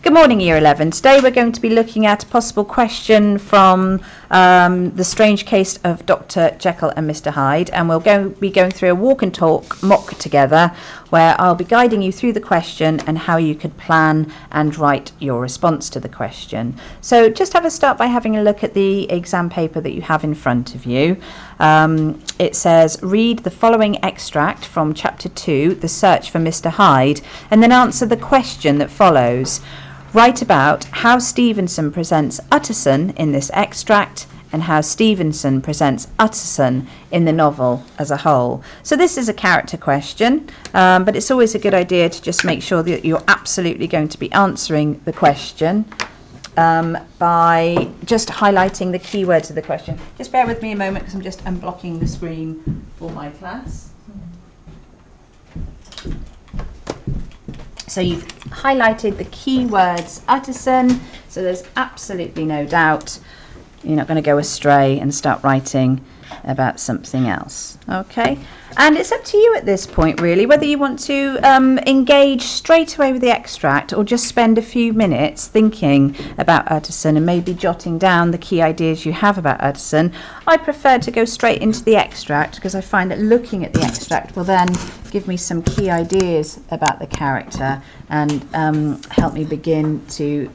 Good morning, Year 11. Today we're going to be looking at a possible question from the strange case of Dr. Jekyll and Mr. Hyde, and we'll be going through a walk and talk mock together where I'll be guiding you through the question and how you could plan and write your response to the question. So just have a start by having a look at the exam paper that you have in front of you. It says, read the following extract from Chapter 2, The Search for Mr. Hyde, and then answer the question that follows. Write about how Stevenson presents Utterson in this extract and how Stevenson presents Utterson in the novel as a whole. So this is a character question, but it's always a good idea to just make sure that you're absolutely going to be answering the question by just highlighting the keywords of the question. Just bear with me a moment because I'm just unblocking the screen for my class. So you've highlighted the keywords Utterson, so there's absolutely no doubt you're not going to go astray and start writing about something else. Okay, and it's up to you at this point really whether you want to engage straight away with the extract or just spend a few minutes thinking about Utterson and maybe jotting down the key ideas you have about Utterson. I prefer to go straight into the extract because I find that looking at the extract will then give me some key ideas about the character and help me begin to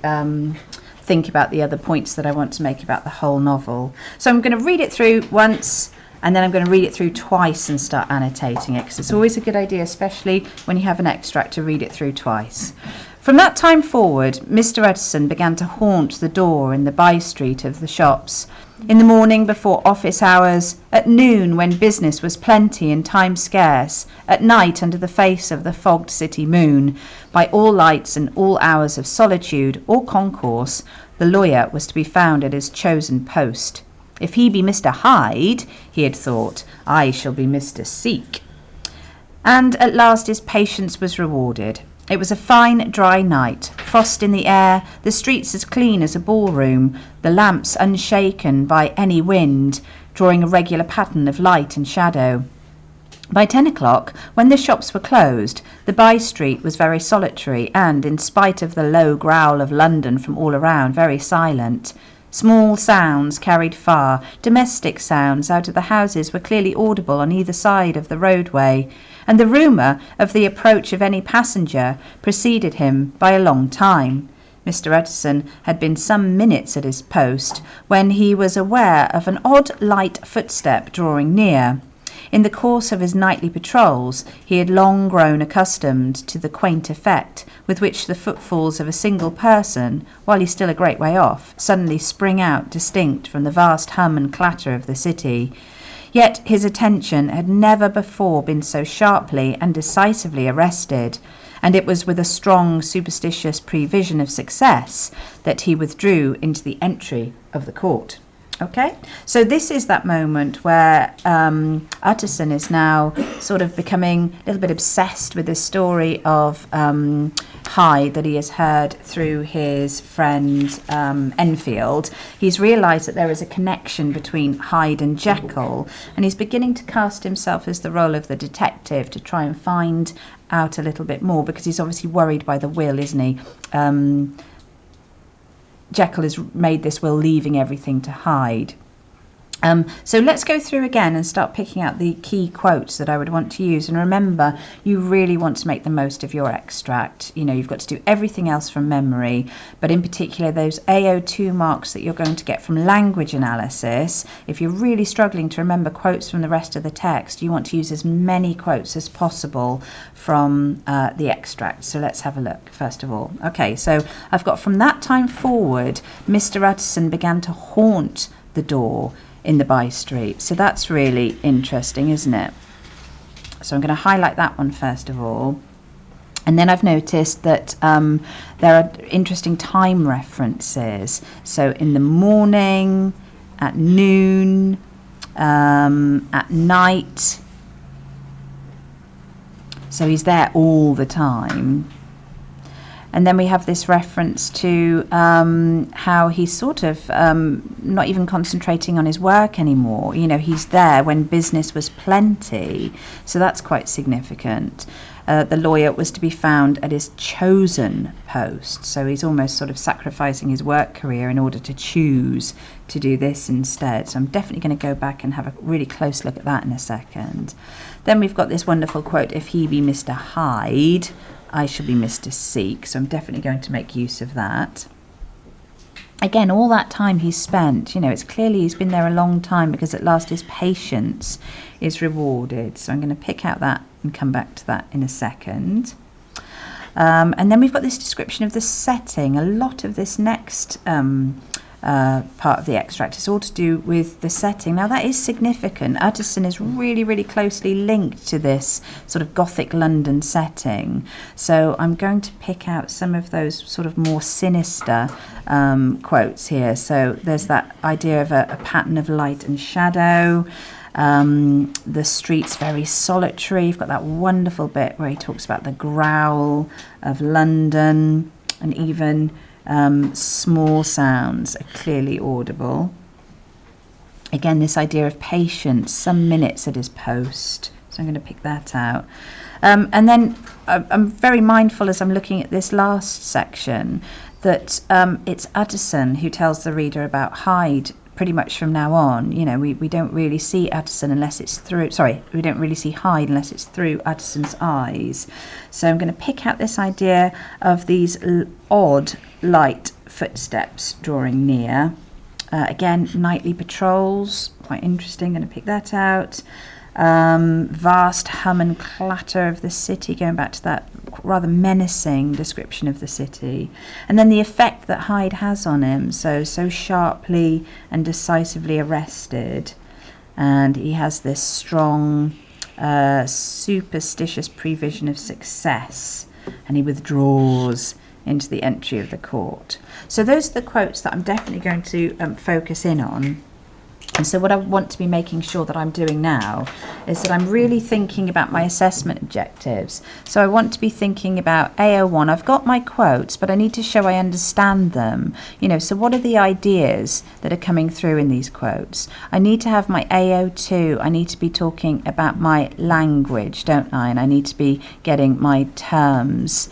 think about the other points that I want to make about the whole novel. So I'm going to read it through once and then I'm going to read it through twice and start annotating it, because it's always a good idea, especially when you have an extract, to read it through twice. From that time forward, Mr. Utterson began to haunt the door in the by-street of the shops. In the morning before office hours, at noon when business was plenty and time scarce, at night under the face of the fogged city moon, by all lights and all hours of solitude or concourse, the lawyer was to be found at his chosen post. If he be Mr. Hyde, he had thought, I shall be Mr. Seek. And at last his patience was rewarded. It was a fine, dry night, frost in the air, the streets as clean as a ballroom, the lamps unshaken by any wind, drawing a regular pattern of light and shadow. By 10 o'clock, when the shops were closed, the by-street was very solitary and, in spite of the low growl of London from all around, very silent. Small sounds carried far, domestic sounds out of the houses were clearly audible on either side of the roadway, and the rumour of the approach of any passenger preceded him by a long time. Mr. Utterson had been some minutes at his post when he was aware of an odd light footstep drawing near. In the course of his nightly patrols he had long grown accustomed to the quaint effect with which the footfalls of a single person, while he's still a great way off, suddenly spring out distinct from the vast hum and clatter of the city. Yet his attention had never before been so sharply and decisively arrested, and it was with a strong superstitious prevision of success that he withdrew into the entry of the court. Okay, so this is that moment where Utterson is now sort of becoming a little bit obsessed with this story of Hyde that he has heard through his friend Enfield. He's realised that there is a connection between Hyde and Jekyll, and he's beginning to cast himself as the role of the detective to try and find out a little bit more, because he's obviously worried by the will, isn't he? Jekyll has made this will leaving everything to Hyde. So let's go through again and start picking out the key quotes that I would want to use. And remember, you really want to make the most of your extract. You know, you've got to do everything else from memory, but in particular those AO2 marks that you're going to get from language analysis. If you're really struggling to remember quotes from the rest of the text, you want to use as many quotes as possible from the extract. So let's have a look first of all. Okay, so I've got, from that time forward, Mr. Utterson began to haunt the door in the by-street. So that's really interesting, isn't it? So I'm going to highlight that one first of all. And then I've noticed that there are interesting time references. So in the morning, at noon, at night. So he's there all the time. And then we have this reference to how he's sort of not even concentrating on his work anymore. You know, he's there when business was plenty. So that's quite significant. The lawyer was to be found at his chosen post. So he's almost sort of sacrificing his work career in order to choose to do this instead. So I'm definitely going to go back and have a really close look at that in a second. Then we've got this wonderful quote, "If he be Mr. Hyde, I shall be Mr. Seek." So I'm definitely going to make use of that. Again, all that time he's spent, you know, it's clearly he's been there a long time, because at last his patience is rewarded. So I'm going to pick out that and come back to that in a second. And then we've got this description of the setting. A lot of this next part of the extract is all to do with the setting. Now that is significant. Utterson is really, really closely linked to this sort of Gothic London setting. So I'm going to pick out some of those sort of more sinister quotes here. So there's that idea of a pattern of light and shadow. The street's very solitary. You've got that wonderful bit where he talks about the growl of London, and even small sounds are clearly audible. Again, this idea of patience, some minutes at his post. So I'm going to pick that out. And then I'm very mindful as I'm looking at this last section that it's Utterson who tells the reader about Hyde pretty much from now on. You know, we don't really see Utterson unless it's through, we don't really see Hyde unless it's through Utterson's eyes. So I'm going to pick out this idea of these odd light footsteps drawing near. Again, nightly patrols, quite interesting, going to pick that out. Vast hum and clatter of the city, going back to that rather menacing description of the city. And then the effect that Hyde has on him, so sharply and decisively arrested. And he has this strong, superstitious prevision of success, and he withdraws into the entry of the court. So those are the quotes that I'm definitely going to focus in on. And so what I want to be making sure that I'm doing now is that I'm really thinking about my assessment objectives. So I want to be thinking about AO1. I've got my quotes, but I need to show I understand them. You know, so what are the ideas that are coming through in these quotes? I need to have my AO2. I need to be talking about my language, don't I? And I need to be getting my terms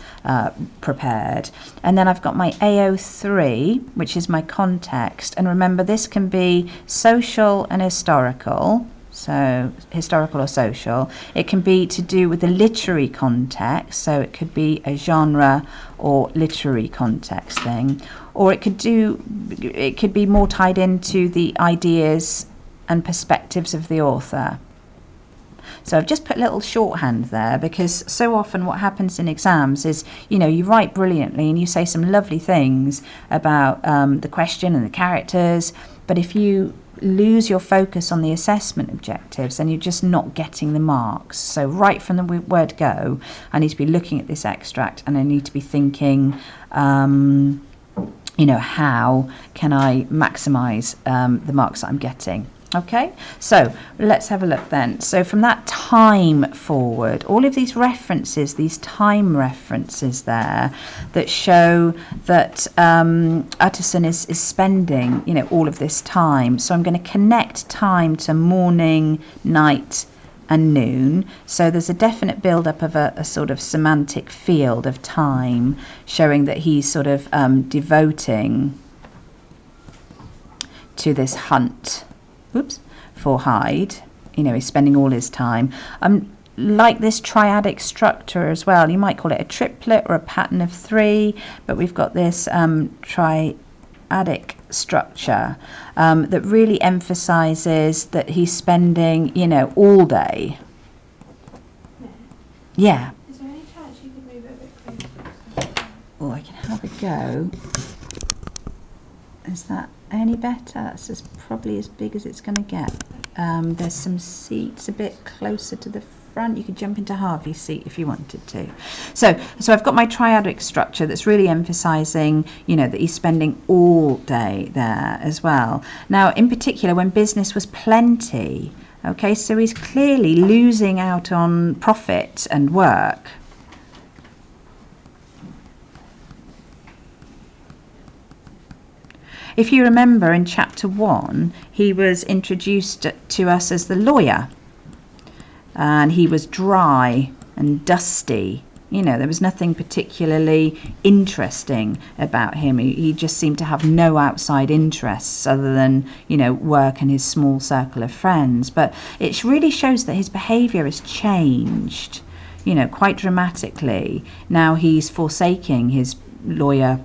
prepared. And then I've got my AO3, which is my context. And remember, this can be social and historical, so historical or social. It can be to do with the literary context, so it could be a genre or literary context thing, or it could be more tied into the ideas and perspectives of the author. So I've just put a little shorthand there, because so often what happens in exams is, you know, you write brilliantly and you say some lovely things about the question and the characters, but if you lose your focus on the assessment objectives, then you're just not getting the marks. So right from the word go, I need to be looking at this extract, and I need to be thinking, you know, how can I maximise the marks that I'm getting? Okay, so let's have a look then. So from that time forward, all of these references, these time references there that show that Utterson is spending, you know, all of this time. So I'm going to connect time to morning, night and noon. So there's a definite build-up of a sort of semantic field of time, showing that he's sort of devoting to this hunt. For Hyde, you know, he's spending all his time. Like this triadic structure as well. You might call it a triplet or a pattern of three, but we've got this triadic structure that really emphasizes that he's spending, you know, all day. Yeah. Is there any chance you could move it a bit closer? Oh, I can have a go. Is that any better? That's probably as big as it's going to get. There's some seats a bit closer to the front. You could jump into Harvey's seat if you wanted to. So I've got my triadic structure that's really emphasising, you know, that he's spending all day there as well. Now, in particular, when business was plenty, okay, so he's clearly losing out on profit and work. If you remember in chapter 1, he was introduced to us as the lawyer, and he was dry and dusty. There was nothing particularly interesting about him. He just seemed to have no outside interests other than, work and his small circle of friends. But it really shows that his behaviour has changed, quite dramatically. Now he's forsaking his lawyer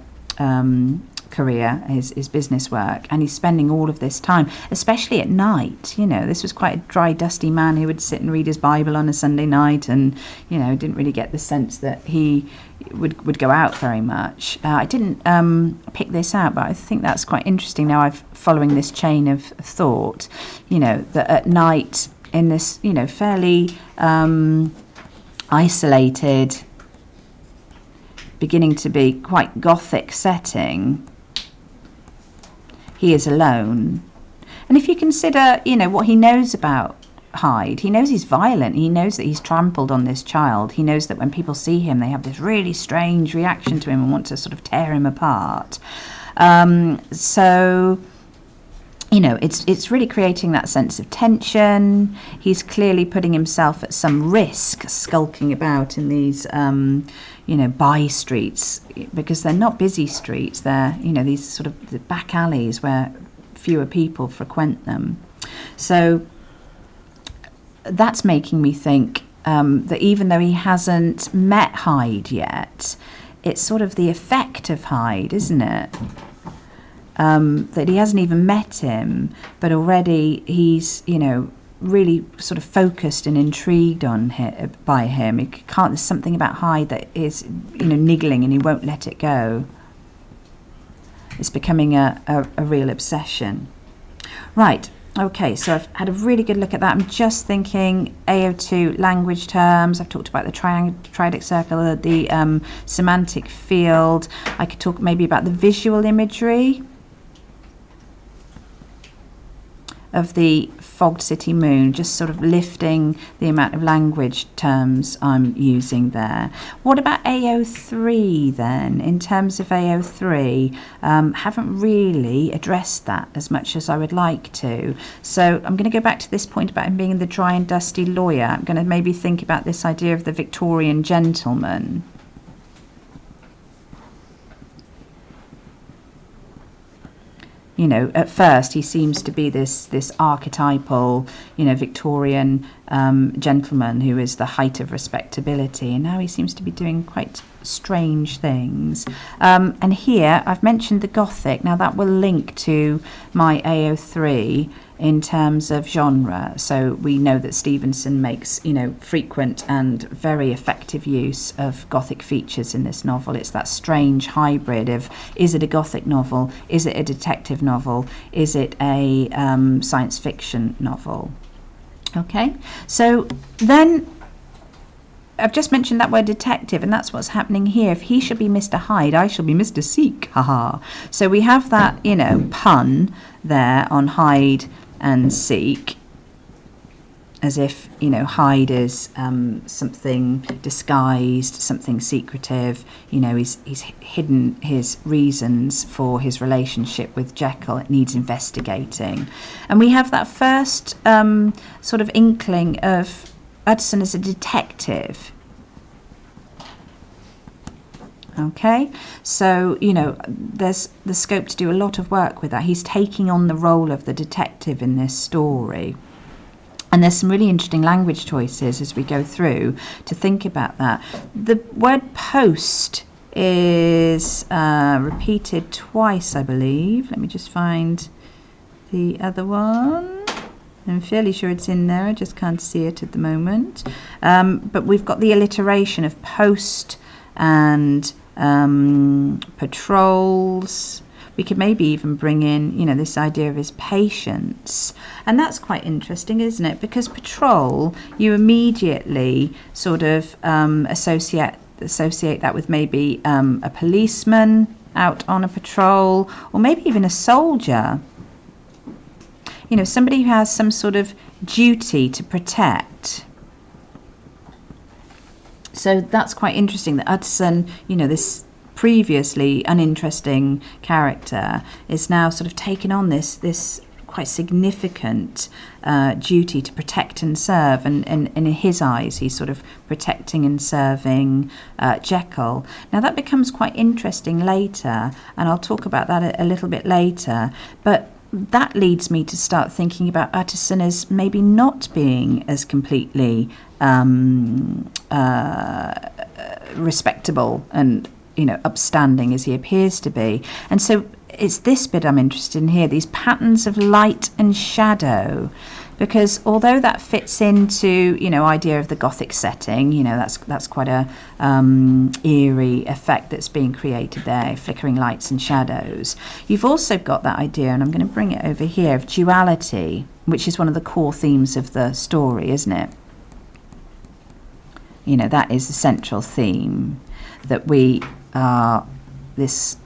career, his business work, and he's spending all of this time, especially at night. This was quite a dry, dusty man who would sit and read his Bible on a Sunday night, and didn't really get the sense that he would go out very much. I didn't pick this out, but I think that's quite interesting. Now I'm following this chain of thought, that at night in this fairly isolated, beginning to be quite gothic setting, he is alone. And if you consider, what he knows about Hyde, he knows he's violent, he knows that he's trampled on this child, he knows that when people see him they have this really strange reaction to him and want to sort of tear him apart. So it's really creating that sense of tension. He's clearly putting himself at some risk, skulking about in these by streets, because they're not busy streets. They're these sort of the back alleys where fewer people frequent them. So that's making me think that even though he hasn't met Hyde yet, it's sort of the effect of Hyde, isn't it? That he hasn't even met him, but already he's really sort of focused and intrigued by him. There's something about Hyde that is niggling, and he won't let it go. It's becoming a real obsession. Right, okay, so I've had a really good look at that. I'm just thinking AO2 language terms. I've talked about the triadic circle, the semantic field. I could talk maybe about the visual imagery of the fogged city moon, just sort of lifting the amount of language terms I'm using there. What about AO3 then? In terms of AO3, haven't really addressed that as much as I would like to. So I'm going to go back to this point about him being the dry and dusty lawyer. I'm going to maybe think about this idea of the Victorian gentleman. At first he seems to be this archetypal, Victorian gentleman who is the height of respectability, and now he seems to be doing quite strange things. And here I've mentioned the Gothic. Now that will link to my AO3 in terms of genre. So we know that Stevenson makes, frequent and very effective use of Gothic features in this novel. It's that strange hybrid of, is it a Gothic novel? Is it a detective novel? Is it a science fiction novel? Okay, so then I've just mentioned that word detective, and that's what's happening here. If he should be Mr. Hyde, I shall be Mr. Seek. Haha. So we have that, pun there on Hyde and Seek, as if Hyde is something disguised, something secretive. He's hidden his reasons for his relationship with Jekyll. It needs investigating, and we have that first sort of inkling of Utterson as a detective. Okay, so there's the scope to do a lot of work with that. He's taking on the role of the detective in this story, and there's some really interesting language choices as we go through to think about that. The word post is repeated twice, I believe. Let me just find the other one. I'm fairly sure it's in there, I just can't see it at the moment. But we've got the alliteration of post and patrols. We could maybe even bring in, this idea of his patience. And that's quite interesting, isn't it? Because patrol, you immediately sort of associate that with maybe a policeman out on a patrol, or maybe even a soldier. Somebody who has some sort of duty to protect. So that's quite interesting that Utterson, this previously uninteresting character is now sort of taken on this quite significant duty to protect and serve, and in his eyes he's sort of protecting and serving Jekyll. Now that becomes quite interesting later, and I'll talk about that a little bit later, but that leads me to start thinking about Utterson as maybe not being as completely respectable and upstanding as he appears to be. And so it's this bit I'm interested in here, these patterns of light and shadow, because although that fits into idea of the Gothic setting, that's quite a eerie effect that's being created there, flickering lights and shadows. You've also got that idea, and I'm going to bring it over here, of duality, which is one of the core themes of the story, isn't it? That is the central theme, that we are this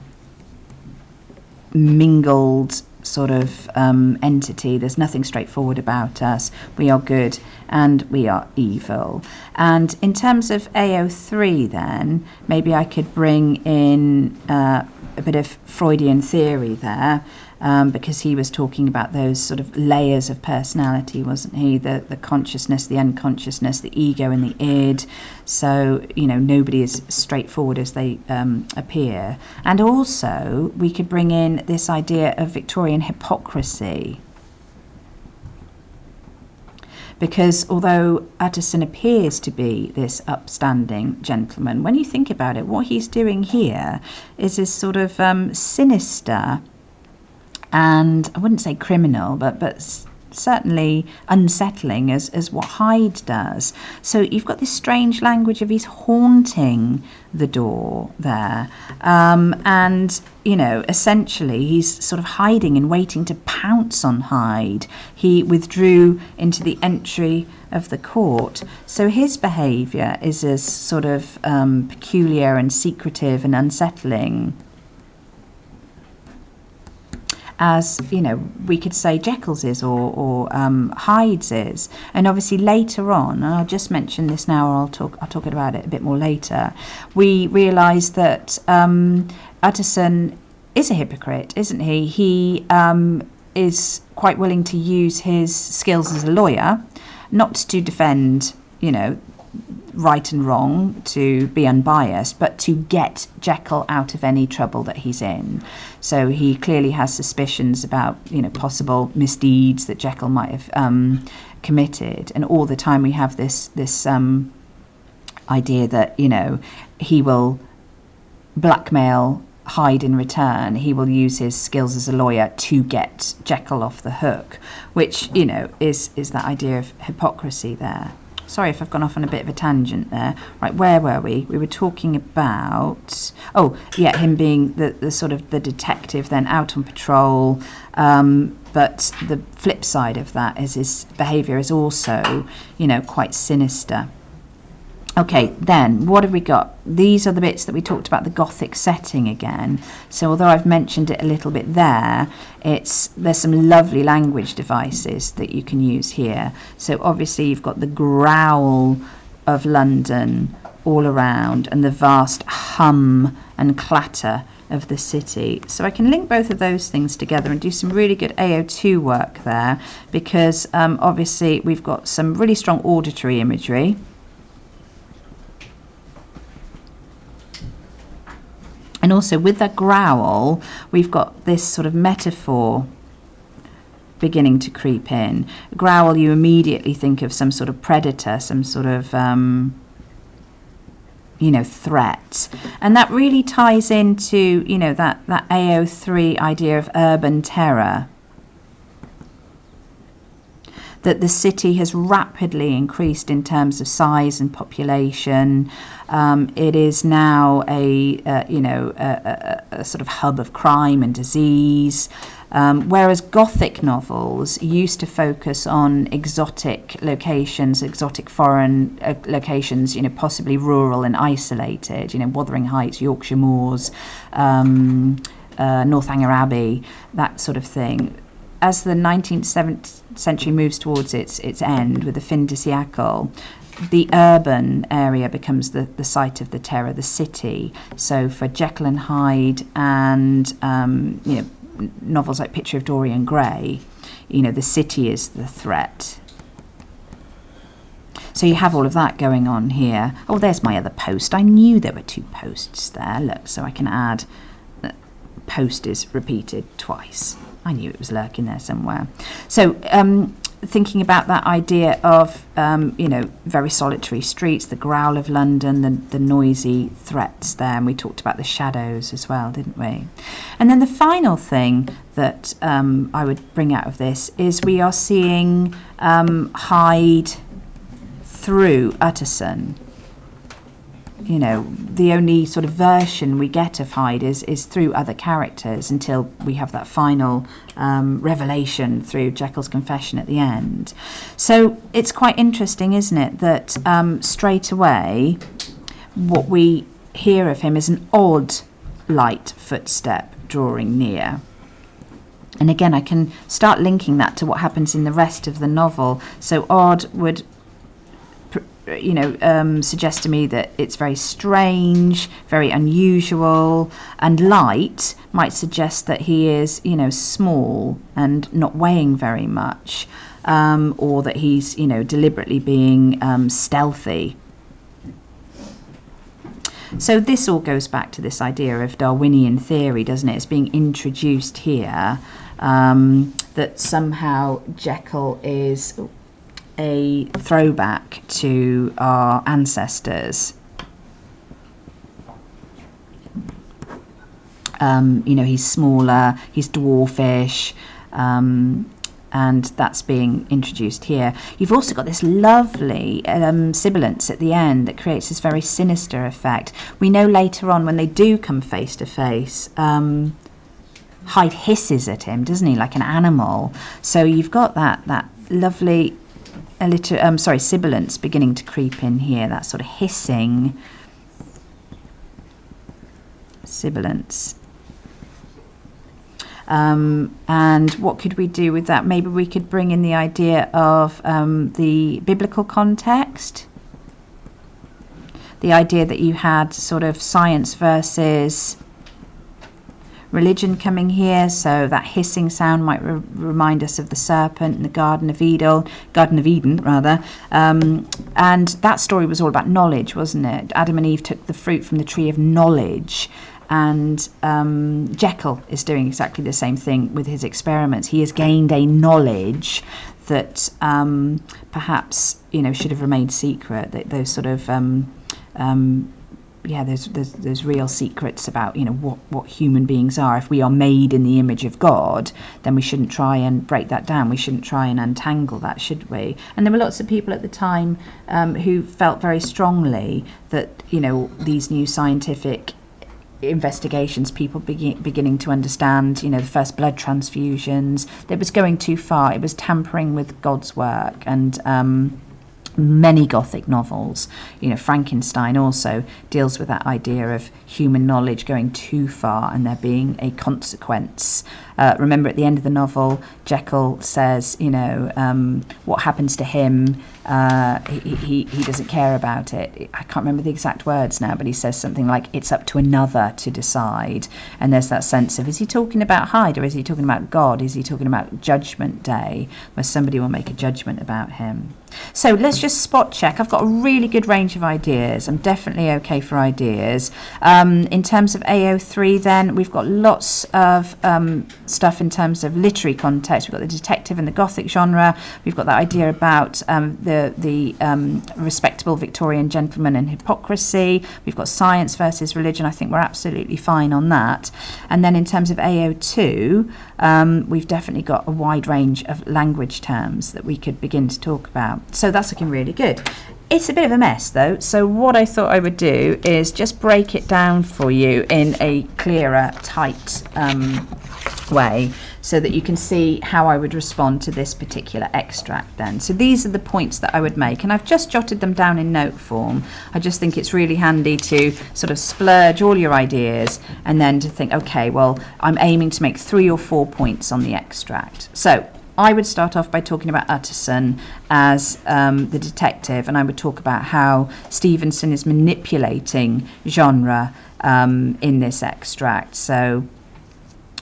mingled sort of entity. There's nothing straightforward about us. We are good and we are evil. And in terms of AO3 then, maybe I could bring in a bit of Freudian theory there, because he was talking about those sort of layers of personality, wasn't he? The consciousness, the unconsciousness, the ego and the id. So, nobody is straightforward as they appear. And also, we could bring in this idea of Victorian hypocrisy. Because although Utterson appears to be this upstanding gentleman, when you think about it, what he's doing here is this sort of sinister and, I wouldn't say criminal, but certainly unsettling as what Hyde does. So you've got this strange language of he's haunting the door there, and essentially he's sort of hiding and waiting to pounce on Hyde. He withdrew into the entry of the court, so his behaviour is as sort of peculiar and secretive and unsettling as we could say Jekyll's is, or Hyde's is. And obviously later on, and I'll just mention this now, or I'll talk about it a bit more later, we realise that Utterson is a hypocrite, isn't he? He is quite willing to use his skills as a lawyer, not to defend right and wrong, to be unbiased, but to get Jekyll out of any trouble that he's in. So he clearly has suspicions about possible misdeeds that Jekyll might have committed, and all the time we have this idea that he will blackmail Hyde in return. He will use his skills as a lawyer to get Jekyll off the hook, which is that idea of hypocrisy there. Sorry if I've gone off on a bit of a tangent there. Right, where were we? We were talking about, him being the sort of the detective, then out on patrol. But the flip side of that is his behaviour is also, quite sinister. Okay, then what have we got? These are the bits that we talked about, the Gothic setting again. So although I've mentioned it a little bit there, there's some lovely language devices that you can use here. So obviously you've got the growl of London all around and the vast hum and clatter of the city. So I can link both of those things together and do some really good AO2 work there, because obviously we've got some really strong auditory imagery. And also with that growl, we've got this sort of metaphor beginning to creep in. Growl, you immediately think of some sort of predator, some sort of, threat. And that really ties into, that AO3 idea of urban terror. That the city has rapidly increased in terms of size and population. It is now a sort of hub of crime and disease. Whereas Gothic novels used to focus on exotic locations, exotic foreign locations, possibly rural and isolated, Wuthering Heights, Yorkshire Moors, Northanger Abbey, that sort of thing. as the 19th century moves towards its end with the fin de siècle, the urban area becomes the site of the terror, the city. So for Jekyll and Hyde and novels like Picture of Dorian Gray, the city is the threat. So you have all of that going on here. Oh, there's my other post. I knew there were 2 posts there. Look, so I can add post is repeated twice. I knew it was lurking there somewhere. So thinking about that idea of, very solitary streets, the growl of London, the noisy threats there. And we talked about the shadows as well, didn't we? And then the final thing that I would bring out of this is we are seeing Hyde through Utterson. The only sort of version we get of Hyde is through other characters until we have that final revelation through Jekyll's confession at the end. So it's quite interesting, isn't it, that straight away what we hear of him is an odd light footstep drawing near. And again, I can start linking that to what happens in the rest of the novel. So odd would suggest to me that it's very strange, very unusual, and light might suggest that he is, small and not weighing very much, or that he's, deliberately being stealthy. So this all goes back to this idea of Darwinian theory, doesn't it? It's being introduced here, that somehow Jekyll is a throwback to our ancestors. He's smaller, he's dwarfish, and that's being introduced here. You've also got this lovely sibilance at the end that creates this very sinister effect. We know later on when they do come face to face, Hyde hisses at him, doesn't he, like an animal. So you've got that lovely sibilance beginning to creep in here, that sort of hissing sibilance. And what could we do with that? Maybe we could bring in the idea of the biblical context, the idea that you had sort of science versus religion coming here. So that hissing sound might remind us of the serpent in the Garden of Eden, and that story was all about knowledge, wasn't it? Adam and Eve took the fruit from the tree of knowledge, and Jekyll is doing exactly the same thing with his experiments. He has gained a knowledge that perhaps should have remained secret. That those sort of there's real secrets about what human beings are. If we are made in the image of God, then we shouldn't try and break that down. We shouldn't try and untangle that, should we? And there were lots of people at the time who felt very strongly that these new scientific investigations, people beginning to understand the first blood transfusions, that was going too far. It was tampering with God's work. And many Gothic novels, Frankenstein also deals with that idea of human knowledge going too far and there being a consequence. Remember at the end of the novel, Jekyll says, what happens to him, he doesn't care about it. I can't remember the exact words now, but he says something like, it's up to another to decide. And there's that sense of, is he talking about Hyde, or is he talking about God? Is he talking about Judgment Day, where somebody will make a judgment about him? So let's just spot check. I've got a really good range of ideas. I'm definitely okay for ideas. In terms of AO3 then, we've got lots of stuff in terms of literary context. We've got the detective and the Gothic genre. We've got that idea about the respectable Victorian gentleman and hypocrisy. We've got science versus religion. I think we're absolutely fine on that. And then in terms of AO2, we've definitely got a wide range of language terms that we could begin to talk about. So that's looking really good. It's a bit of a mess though, so what I thought I would do is just break it down for you in a clearer, tight way, so that you can see how I would respond to this particular extract then. So these are the points that I would make, and I've just jotted them down in note form. I just think it's really handy to sort of splurge all your ideas and then to think, okay, well, I'm aiming to make 3 or 4 points on the extract. So I would start off by talking about Utterson as the detective, and I would talk about how Stevenson is manipulating genre in this extract. So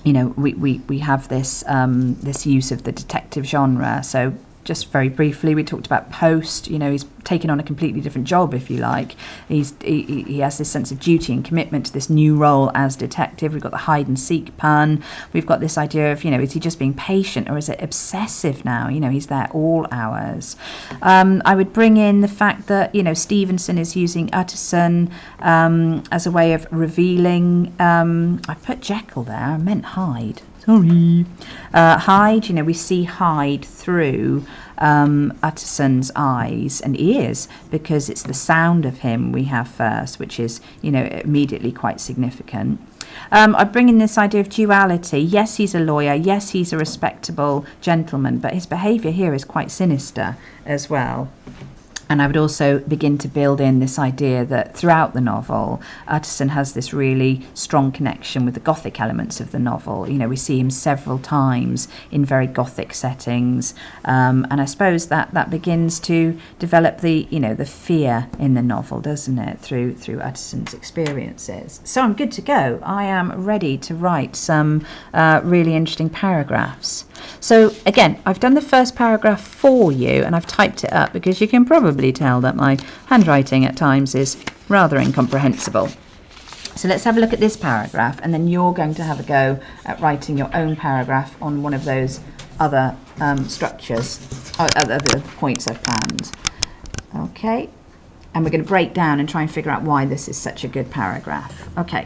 you know, we have this this use of the detective genre. So just very briefly, we talked about Post. You know, he's taken on a completely different job, if you like. He has this sense of duty and commitment to this new role as detective. We've got the hide and seek pun. We've got this idea of, you know, is he just being patient or is it obsessive now? You know, he's there all hours. I would bring in the fact that, you know, Stevenson is using Utterson as a way of revealing. I put Jekyll there. I meant Hyde. Sorry. Hyde, you know, we see Hyde through Utterson's eyes and ears, because it's the sound of him we have first, which is, you know, immediately quite significant. I bring in this idea of duality. Yes, he's a lawyer. Yes, he's a respectable gentleman, but his behaviour here is quite sinister as well. And I would also begin to build in this idea that throughout the novel, Utterson has this really strong connection with the Gothic elements of the novel. You know, we see him several times in very Gothic settings, and I suppose that begins to develop the, you know, the fear in the novel, doesn't it, through Utterson's experiences. So I'm good to go. I am ready to write some really interesting paragraphs. So again, I've done the first paragraph for you, and I've typed it up because you can probably tell that my handwriting at times is rather incomprehensible. So let's have a look at this paragraph, and then you're going to have a go at writing your own paragraph on one of those other structures, other points I've planned. Okay, and we're going to break down and try and figure out why this is such a good paragraph. Okay.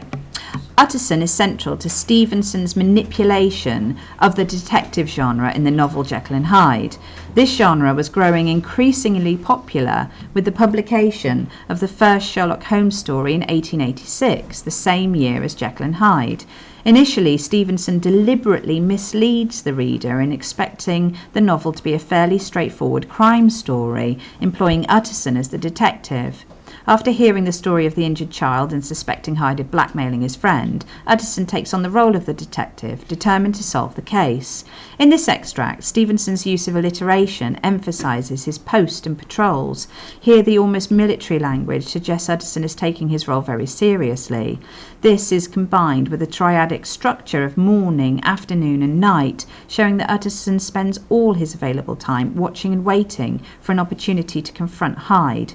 Utterson is central to Stevenson's manipulation of the detective genre in the novel Jekyll and Hyde. This genre was growing increasingly popular with the publication of the first Sherlock Holmes story in 1886, the same year as Jekyll and Hyde. Initially, Stevenson deliberately misleads the reader in expecting the novel to be a fairly straightforward crime story, employing Utterson as the detective. After hearing the story of the injured child and suspecting Hyde of blackmailing his friend, Utterson takes on the role of the detective, determined to solve the case. In this extract, Stevenson's use of alliteration emphasises his post and patrols. Here, the almost military language suggests Utterson is taking his role very seriously. This is combined with a triadic structure of morning, afternoon and night, showing that Utterson spends all his available time watching and waiting for an opportunity to confront Hyde.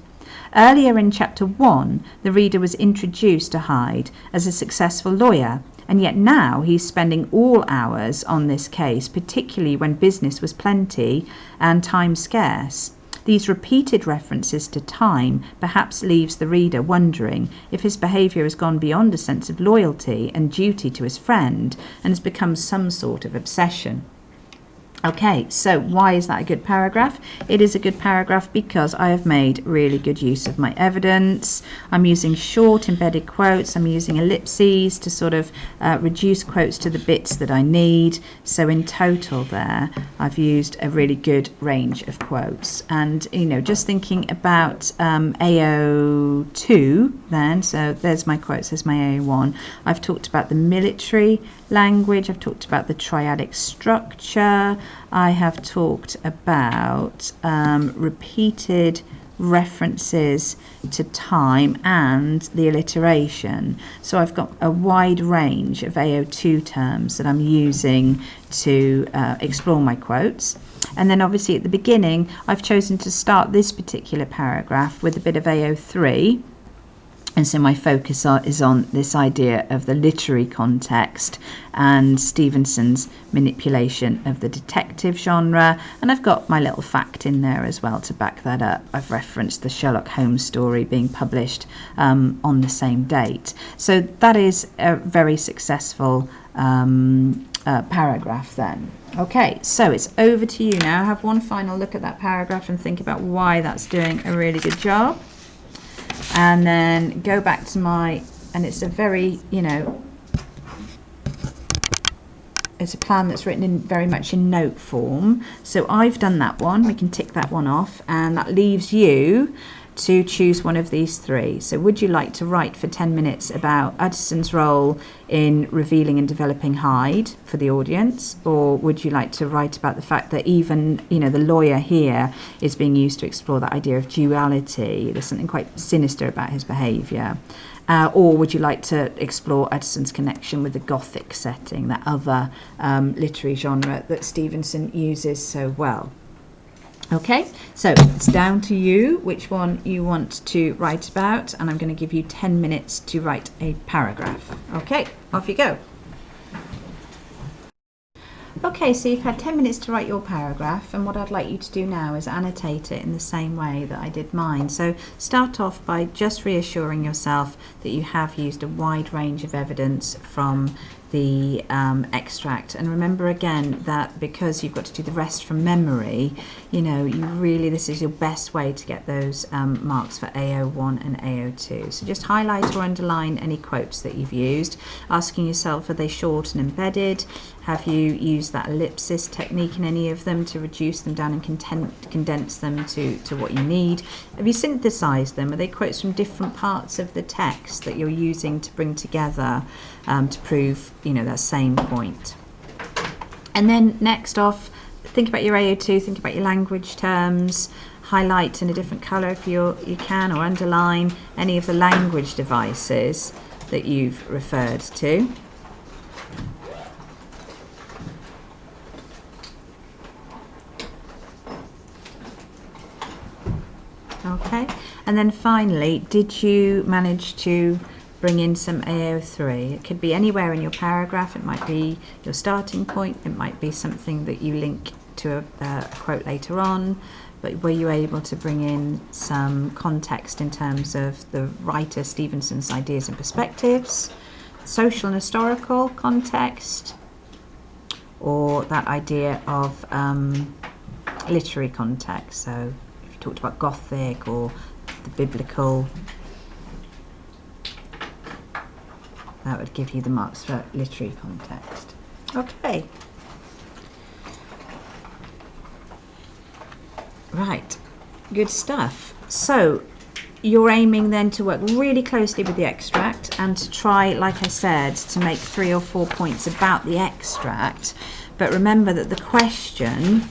Earlier in Chapter 1, the reader was introduced to Hyde as a successful lawyer, and yet now he's spending all hours on this case, particularly when business was plenty and time scarce. These repeated references to time perhaps leaves the reader wondering if his behaviour has gone beyond a sense of loyalty and duty to his friend and has become some sort of obsession. Okay, so why is that a good paragraph? It is a good paragraph because I have made really good use of my evidence. I'm using short embedded quotes. I'm using ellipses to sort of reduce quotes to the bits that I need. So in total there, I've used a really good range of quotes. And, you know, just thinking about AO2 then, so there's my quotes, there's my AO1. I've talked about the military language. I've talked about the triadic structure. I have talked about repeated references to time and the alliteration. So I've got a wide range of AO2 terms that I'm using to explore my quotes. And then obviously at the beginning, I've chosen to start this particular paragraph with a bit of AO3. And so my focus is on this idea of the literary context and Stevenson's manipulation of the detective genre. And I've got my little fact in there as well to back that up. I've referenced the Sherlock Holmes story being published on the same date. So that is a very successful paragraph then. Okay, so it's over to you now. Have one final look at that paragraph and think about why that's doing a really good job. And then go back to and it's a very, you know, it's a plan that's written in very much in note form. So I've done that one. We can tick that one off, and that leaves you to choose one of these three. So would you like to write for 10 minutes about Utterson's role in revealing and developing Hyde for the audience, or would you like to write about the fact that even, you know, the lawyer here is being used to explore that idea of duality? There's something quite sinister about his behaviour. Or would you like to explore Utterson's connection with the Gothic setting, that other literary genre that Stevenson uses so well? Okay, so it's down to you which one you want to write about, and I'm going to give you 10 minutes to write a paragraph. Okay, off you go. Okay, so you've had 10 minutes to write your paragraph, and what I'd like you to do now is annotate it in the same way that I did mine. So start off by just reassuring yourself that you have used a wide range of evidence from the extract, and remember again that because you've got to do the rest from memory, you know, this is your best way to get those marks for AO1 and AO2. So just highlight or underline any quotes that you've used, asking yourself, are they short and embedded? Have you used that ellipsis technique in any of them to reduce them down and condense them to what you need? Have you synthesized them? Are they quotes from different parts of the text that you're using to bring together to prove, you know, that same point? And then next off, think about your AO2, think about your language terms, highlight in a different colour if you can, or underline any of the language devices that you've referred to. Okay, and then finally, did you manage to bring in some AO3? It could be anywhere in your paragraph. It might be your starting point. It might be something that you link to a quote later on. But were you able to bring in some context in terms of the writer Stevenson's ideas and perspectives, social and historical context, or that idea of literary context? So talked about Gothic or the biblical, that would give you the marks for literary context. Okay, right, good stuff. So you're aiming then to work really closely with the extract and to try, like I said, to make 3 or 4 points about the extract. But remember that the question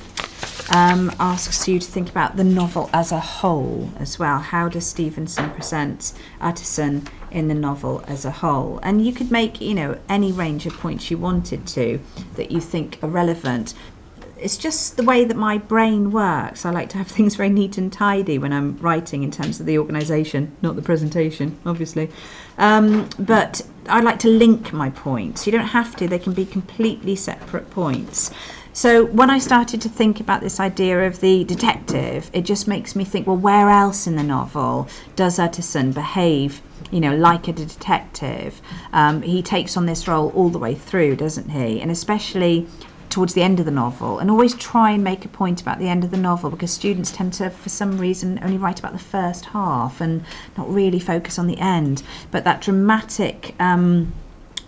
asks you to think about the novel as a whole as well. How does Stevenson present Utterson in the novel as a whole? And you could make, you know, any range of points you wanted to that you think are relevant. It's just the way that my brain works. I like to have things very neat and tidy when I'm writing in terms of the organisation, not the presentation, obviously. But I like to link my points. You don't have to. They can be completely separate points. So when I started to think about this idea of the detective, it just makes me think, well, where else in the novel does Utterson behave, you know, like a detective? He takes on this role all the way through, doesn't he? And especially towards the end of the novel, and always try and make a point about the end of the novel, because students tend to, for some reason, only write about the first half and not really focus on the end. But that dramatic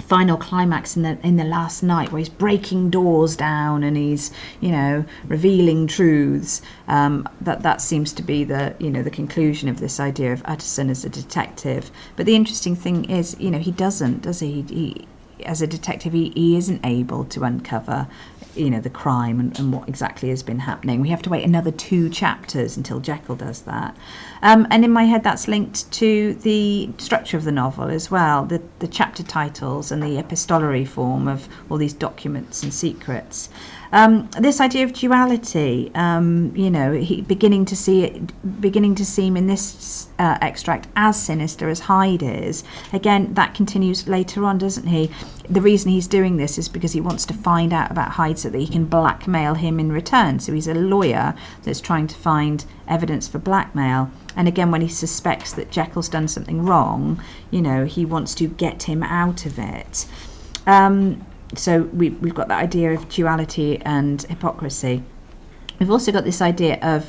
final climax in the last night, where he's breaking doors down and he's, you know, revealing truths, that seems to be the, you know, the conclusion of this idea of Utterson as a detective. But the interesting thing is, you know, he doesn't, does he? As a detective, he isn't able to uncover, you know, the crime and what exactly has been happening. We have to wait another 2 chapters until Jekyll does that. And in my head, that's linked to the structure of the novel as well, the chapter titles and the epistolary form of all these documents and secrets. This idea of duality, you know, he beginning to seem in this extract as sinister as Hyde is. Again, that continues later on, doesn't he? The reason he's doing this is because he wants to find out about Hyde so that he can blackmail him in return. So he's a lawyer that's trying to find evidence for blackmail. And again, when he suspects that Jekyll's done something wrong, you know, he wants to get him out of it. So we've got that idea of duality and hypocrisy. We've also got this idea of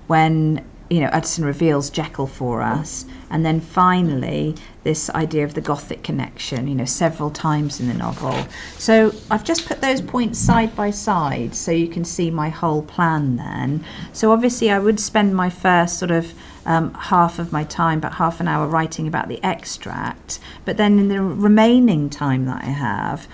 when Utterson reveals Jekyll for us. And then finally, this idea of the Gothic connection, several times in the novel. So I've just put those points side by side so you can see my whole plan then. So obviously I would spend my first sort of half of my time, about half an hour, writing about the extract. But then in the remaining time that I have,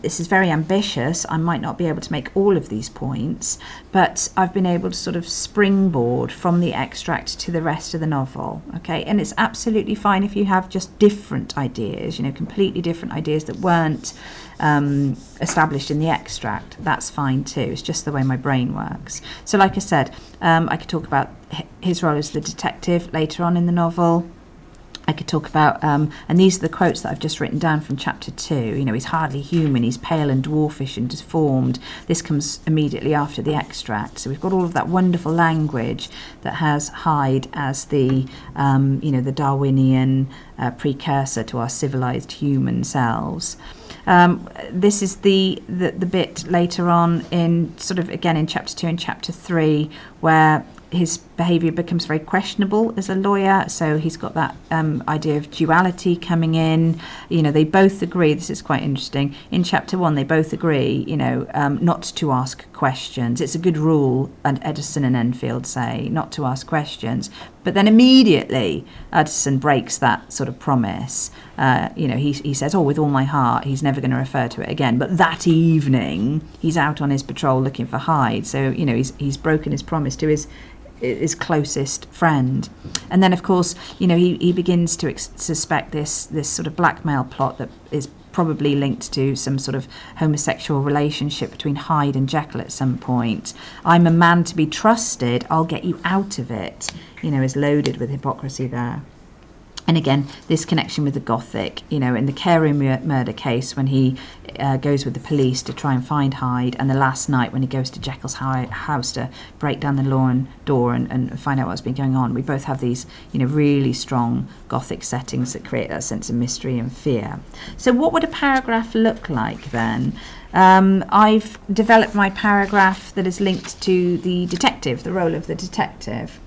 this is very ambitious. I might not be able to make all of these points, but I've been able to sort of springboard from the extract to the rest of the novel. Okay, and it's absolutely fine if you have just different ideas, completely different ideas that weren't established in the extract. That's fine too. It's just the way my brain works. So like I said, I could talk about his role as the detective later on in the novel. I could talk about, and these are the quotes that I've just written down from chapter 2. He's hardly human, he's pale and dwarfish and deformed. This comes immediately after the extract. So we've got all of that wonderful language that has Hyde as the, the Darwinian precursor to our civilized human selves. This is the bit later on in sort of, again, in chapter 2 and chapter 3, where his behaviour becomes very questionable as a lawyer. So he's got that idea of duality coming in. They both agree, this is quite interesting, in chapter 1 they both agree not to ask questions. It's a good rule, and Utterson and Enfield say not to ask questions, but then immediately Utterson breaks that sort of promise. He says, with all my heart, he's never going to refer to it again. But that evening he's out on his patrol looking for Hyde, so he's broken his promise to his closest friend. And then of course he begins to suspect this sort of blackmail plot that is probably linked to some sort of homosexual relationship between Hyde and Jekyll at some point. I'm a man to be trusted, I'll get you out of it, is loaded with hypocrisy there. And again, this connection with the Gothic, in the Carey murder case, when he goes with the police to try and find Hyde, and the last night when he goes to Jekyll's house to break down the door and find out what's been going on, we both have these, really strong Gothic settings that create that sense of mystery and fear. So what would a paragraph look like then? I've developed my paragraph that is linked to the detective, the role of the detective.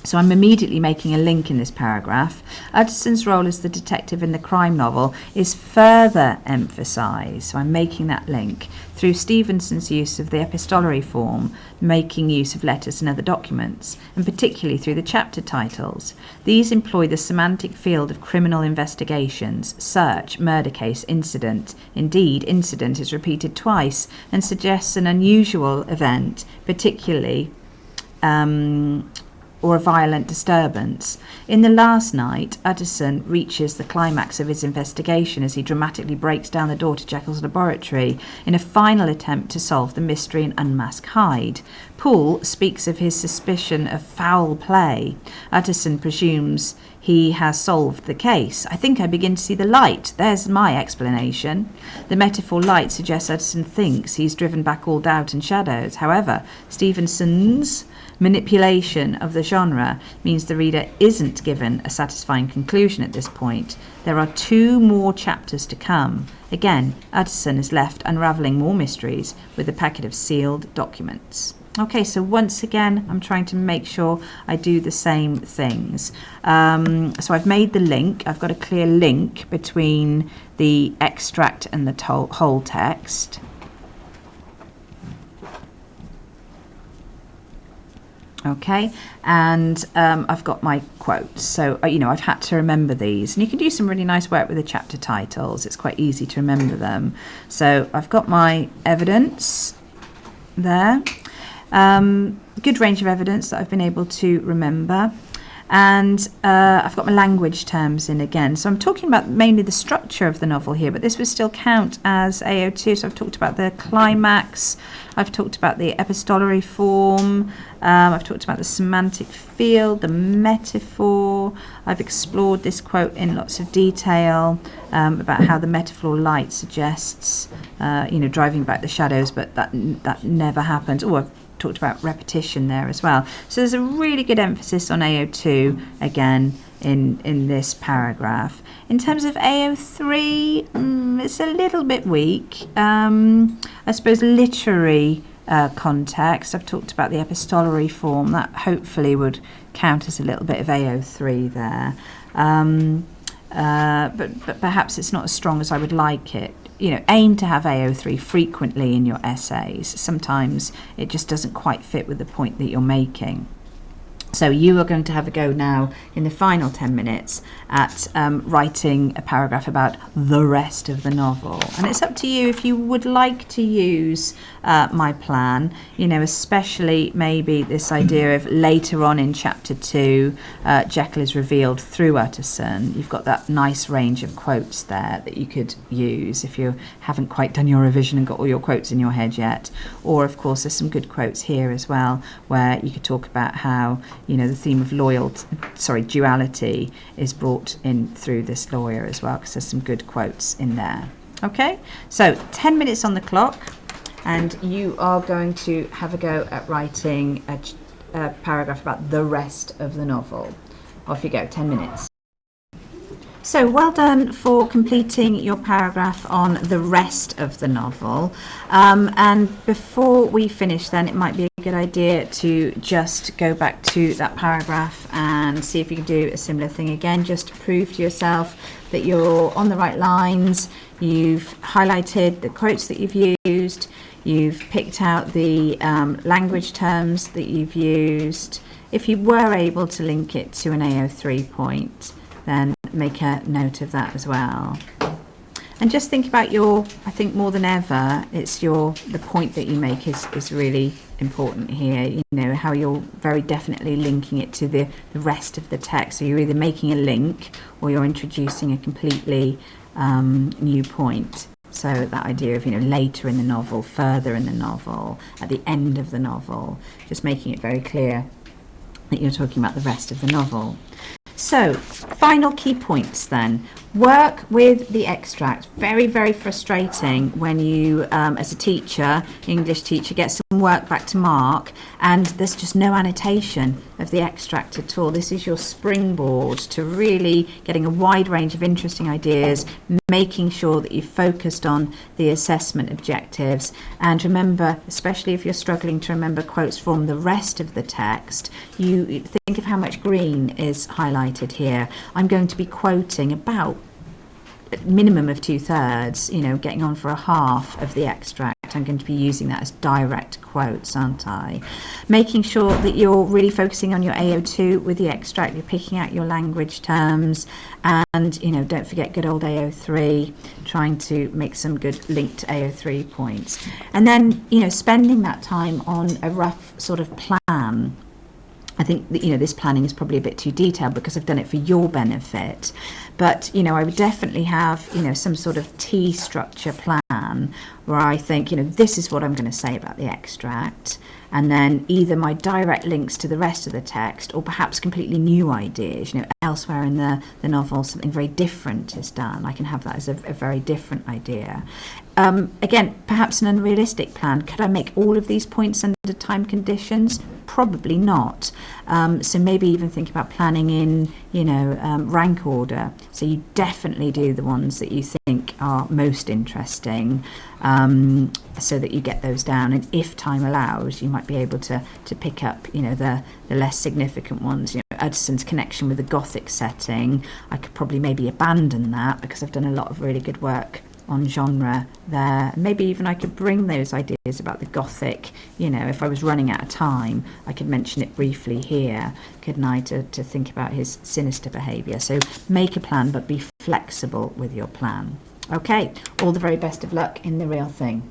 So I'm immediately making a link in this paragraph. Utterson's role as the detective in the crime novel is further emphasised. So I'm making that link through Stevenson's use of the epistolary form, making use of letters and other documents, and particularly through the chapter titles. These employ the semantic field of criminal investigations: search, murder case, incident. Indeed, incident is repeated twice and suggests an unusual event, particularly or a violent disturbance. In The Last Night, Utterson reaches the climax of his investigation as he dramatically breaks down the door to Jekyll's laboratory in a final attempt to solve the mystery and unmask Hyde. Poole speaks of his suspicion of foul play. Utterson presumes he has solved the case. I think I begin to see the light. There's my explanation. The metaphor light suggests Utterson thinks he's driven back all doubt and shadows. However, Stevenson's manipulation of the genre means the reader isn't given a satisfying conclusion at this point. There are 2 more chapters to come. Again, Utterson is left unravelling more mysteries with a packet of sealed documents. Okay, so once again, I'm trying to make sure I do the same things. So I've made the link. I've got a clear link between the extract and the whole text. Okay, and I've got my quotes, so I've had to remember these, and you can do some really nice work with the chapter titles. It's quite easy to remember them. So I've got my evidence there, good range of evidence that I've been able to remember, and I've got my language terms in again. So I'm talking about mainly the structure of the novel here, but this would still count as AO2. So I've talked about the climax, I've talked about the epistolary form, I've talked about the semantic field, the metaphor. I've explored this quote in lots of detail about how the metaphor light suggests, driving back the shadows, but that never happens. Oh, I've talked about repetition there as well. So there's a really good emphasis on AO2 again in this paragraph. In terms of AO3, it's a little bit weak. I suppose literary context. I've talked about the epistolary form. That hopefully would count as a little bit of AO3 there. But perhaps it's not as strong as I would like it. Aim to have AO3 frequently in your essays. Sometimes it just doesn't quite fit with the point that you're making. So you are going to have a go now in the final 10 minutes at writing a paragraph about the rest of the novel. And it's up to you if you would like to use my plan, especially maybe this idea of later on in chapter 2, Jekyll is revealed through Utterson. You've got that nice range of quotes there that you could use if you haven't quite done your revision and got all your quotes in your head yet. Or, of course, there's some good quotes here as well, where you could talk about how the theme of duality is brought in through this lawyer as well, because there's some good quotes in there. Okay, so 10 minutes on the clock, and you are going to have a go at writing a paragraph about the rest of the novel. Off you go, 10 minutes. So well done for completing your paragraph on the rest of the novel. And before we finish then, it might be a good idea to just go back to that paragraph and see if you can do a similar thing again, just to prove to yourself that you're on the right lines. You've highlighted the quotes that you've used. You've picked out the language terms that you've used. If you were able to link it to an AO3 point, then make a note of that as well. And just think about I think more than ever, it's the point that you make is really important here. How you're very definitely linking it to the rest of the text. So you're either making a link or you're introducing a completely new point. So that idea of later in the novel, further in the novel, at the end of the novel, just making it very clear that you're talking about the rest of the novel. So, final key points then. Work with the extract. Very, very frustrating when you, as a teacher, English teacher, get some work back to mark and there's just no annotation of the extract at all. This is your springboard to really getting a wide range of interesting ideas, making sure that you've focused on the assessment objectives. And remember, especially if you're struggling to remember quotes from the rest of the text, you think of how much green is highlighted here. I'm going to be quoting about a minimum of 2/3, getting on for a half of the extract. I'm going to be using that as direct quotes, aren't I? Making sure that you're really focusing on your AO2 with the extract. You're picking out your language terms, and don't forget good old AO3, trying to make some good linked AO3 points. And then spending that time on a rough sort of plan. I think that, this planning is probably a bit too detailed because I've done it for your benefit. But, I would definitely have, some sort of T structure plan where I think, this is what I'm going to say about the extract. And then either my direct links to the rest of the text or perhaps completely new ideas. Elsewhere in the novel, something very different is done. I can have that as a very different idea. Again, perhaps an unrealistic plan. Could I make all of these points under time conditions? Probably not. So maybe even think about planning in, rank order. So you definitely do the ones that you think are most interesting, so that you get those down. And if time allows, you might be able to pick up, the less significant ones. Utterson's connection with the Gothic setting. I could probably maybe abandon that because I've done a lot of really good work on genre there. Maybe even I could bring those ideas about the Gothic, if I was running out of time, I could mention it briefly here, couldn't I, to think about his sinister behaviour. So make a plan, but be flexible with your plan. Okay, all the very best of luck in the real thing.